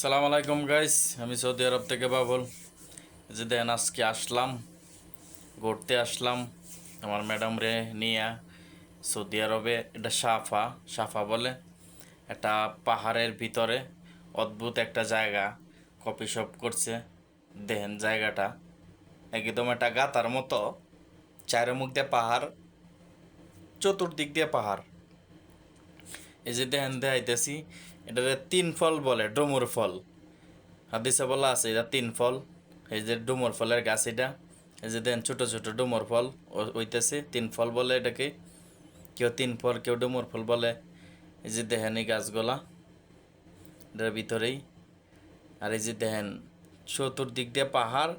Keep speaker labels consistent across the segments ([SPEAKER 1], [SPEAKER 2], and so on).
[SPEAKER 1] সালাম আলাইকুম গাইস, আমি সৌদি আরব থেকে বাবুল। যে দেন আজকে আসলাম, ঘুরতে আসলাম আমার ম্যাডাম রে নিয়ে সৌদি আরবে। এটা সাফা সাফা বলে, একটা পাহাড়ের ভিতরে অদ্ভুত একটা জায়গা। কফি শপ করছে, দেখেন জায়গাটা একদম একটা গাতার মতো, চারমুখ দিয়ে পাহাড়, চতুর্দিক দিয়ে পাহাড়। এই যে দেখেন দেখাইতেছি, এটারে তিন ফল বলে, ডুমুর ফল। হাদিসে বলা আছে এটা তিন ফল। এই যে ডুমুর ফলের গাছ এটা, এই যে দেন ছোট ছোট ডুমুর ফল হইতেছে, তিন ফল বলে এটাকে। কেউ তিন ফল, কেউ ডুমুর ফল বলে। এই যে দেখেন এই গাছগুলা এটার ভিতরেই। আর এই যে দেখেন চতুর্দিক দিয়ে পাহাড়,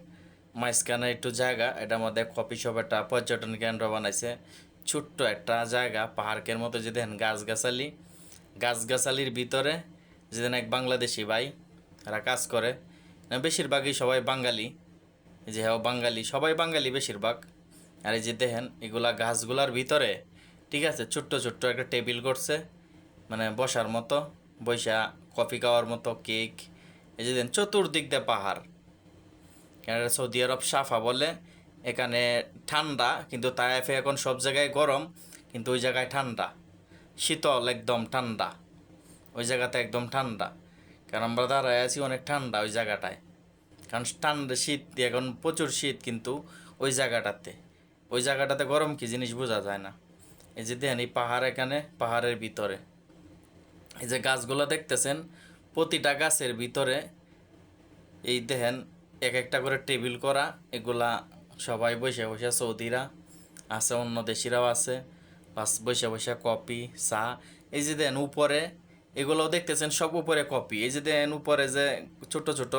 [SPEAKER 1] মাঝখানে একটু জায়গা, এটার মধ্যে কফি শপ, একটা পর্যটন কেন্দ্র বানাইছে। ছোট্ট একটা জায়গা পাহাড়ের মতো। যে দেখেন গাছগাছালি, গাছগাছালির ভিতরে যে দেন এক বাংলাদেশি ভাই, এরা কাজ করে। বেশিরভাগই সবাই বাঙালি, এই যে হ্যাঁ বাঙালি, সবাই বাঙালি বেশিরভাগ। আর এই যে দেখেন এগুলা গাছগুলার ভিতরে, ঠিক আছে, ছোট্ট ছোট্ট একটা টেবিল করছে, মানে বসার মতো, বৈশা কফি খাওয়ার মতো, কেক। এই যে দেখেন চতুর্দিক দিয়ে পাহাড়। কেন সৌদি আরব সাফা বলে। এখানে ঠান্ডা, কিন্তু তাইফে এখন সব জায়গায় গরম, কিন্তু ওই জায়গায় ঠান্ডা, শীতল, একদম ঠান্ডা। ওই জায়গাতে একদম ঠান্ডা, কারণ আমরা দাঁড়ায় আছি অনেক ঠান্ডা ওই জায়গাটায়। কারণ ঠান্ডা শীত, এখন প্রচুর শীত, কিন্তু ওই জায়গাটাতে গরম কি জিনিস বোঝা যায় না। এই যে দেখেন এই পাহাড়, এখানে পাহাড়ের ভিতরে এই যে গাছগুলো দেখতেছেন, প্রতিটা গাছের ভিতরে এই দেখেন এক একটা করে টেবিল করা। এগুলা সবাই বসে বসে, সৌদিরা আছে, অন্য দেশিরাও আছে, বাস বসে বসে কপি, চা। এই যে দেন উপরে এগুলোও দেখতেছেন, সব উপরে কপি। এই যে দেন উপরে যে ছোট ছোট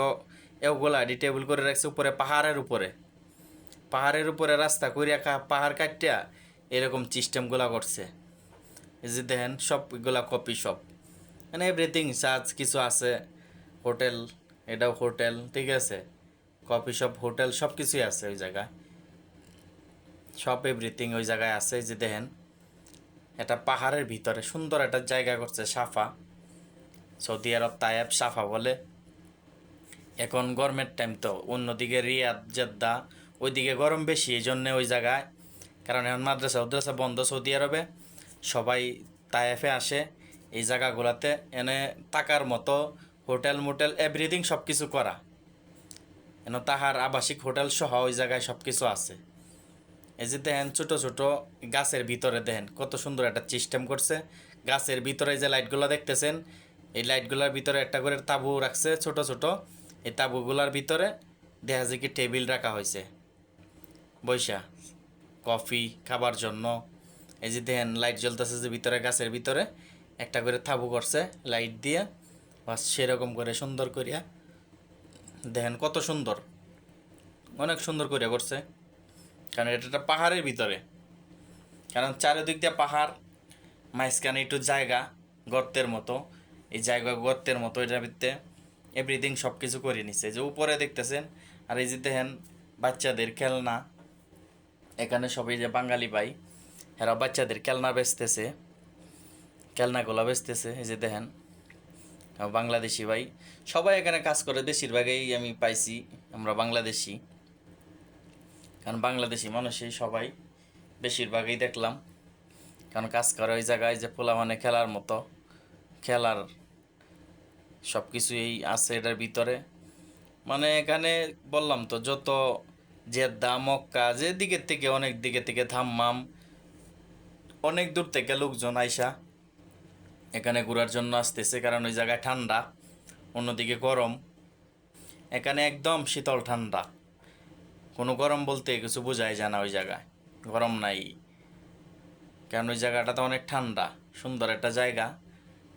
[SPEAKER 1] এগুলা এডি টেবিল করে রাখছে উপরে, পাহাড়ের উপরে রাস্তা করে রাখা, পাহাড় কাটিয়া এরকম সিস্টেমগুলা করছে। এই যে দেখেন সব এগুলা কপি শপ, মানে এভরিথিং চার্জ কিছু আছে। হোটেল, এটাও হোটেল, ঠিক আছে, কফি শপ, হোটেল, সব কিছুই আছে ওই জায়গায়, সব এভরিথিং ওই জায়গায় আছে। এই যে দেখেন এটা পাহাড়ের ভিতরে সুন্দর একটা জায়গা করছে সাফা, সৌদি আরব তায়েব সাফা বলে। এখন গরমের টাইম তো, অন্যদিকে রিয়াদ, জেদ্দা, ওইদিকে গরম বেশি, এই জন্যে ওই জায়গায়। কারণ এখন মাদ্রাসা বন্ধ সৌদি আরবে, সবাই তায়েফে আসে এই জায়গাগুলোতে। এনে থাকার মতো হোটেল মোটেল এভরিথিং সব কিছু করা, এন তাহার আবাসিক হোটেল সহ ওই জায়গায় সব কিছু আছে। এই যে দেখেন ছোট ছোট গাছের ভিতরে দেখেন কত সুন্দর একটা সিস্টেম করছে। গাছের ভিতরে যে লাইটগুলো দেখতেছেন, এই লাইটগুলোর ভিতরে একটা করে তাঁবু রাখছে ছোট ছোট। এই তাঁবুগুলার ভিতরে দেখা যায় কি টেবিল রাখা হয়েছে বৈশা, কফি খাবার জন্য। এই যে দেখেন লাইট জ্বলতেছে, যে ভিতরে গাছের ভিতরে একটা করে তাঁবু করছে লাইট দিয়ে, বাস সেরকম করে সুন্দর করিয়া। দেখেন কত সুন্দর, অনেক সুন্দর করিয়া করছে। কারণ এটা একটা পাহাড়ের ভিতরে, কারণ চারিদিক দিয়ে পাহাড়, মাঝখানে একটু জায়গা গর্তের মতো। এই জায়গা গর্তের মতো, এটার ভিতরে এভরিথিং সব কিছু করে নিচ্ছে। যে উপরে দেখতেছেন, আর এই যে দেখেন বাচ্চাদের খেলনা। এখানে সবাই যে বাঙালি ভাই, এরা বাচ্চাদের খেলনা বেচতেছে, খেলনাগুলো বেচতেছে। এই যে দেখেন বাংলাদেশি ভাই সবাই এখানে কাজ করে, বেশিরভাগই আমি পাইছি আমরা বাংলাদেশি। কারণ বাংলাদেশি মানুষই সবাই বেশিরভাগই দেখলাম, কারণ কাজ করে ওই জায়গায়। যে পোলা মানে খেলার মতো, খেলার সব কিছুই আছে এটার ভিতরে। মানে এখানে বললাম তো, যত জেদ্দা, মক্কা, যে দিকের থেকে, অনেক দিকে থেকে, ধাম্মাম, অনেক দূর থেকে লোকজন আইসা এখানে ঘোরার জন্য আসতেছে। কারণ ওই জায়গায় ঠান্ডা, অন্যদিকে গরম। এখানে একদম শীতল ঠান্ডা, কোনো গরম বলতে কিছু বোঝাই যায় না ওই জায়গায়, গরম নাই। কারণ ওই জায়গাটা তো অনেক ঠান্ডা, সুন্দর একটা জায়গা,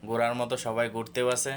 [SPEAKER 1] ঘোরার মতো, সবাই ঘুরতেও আছে।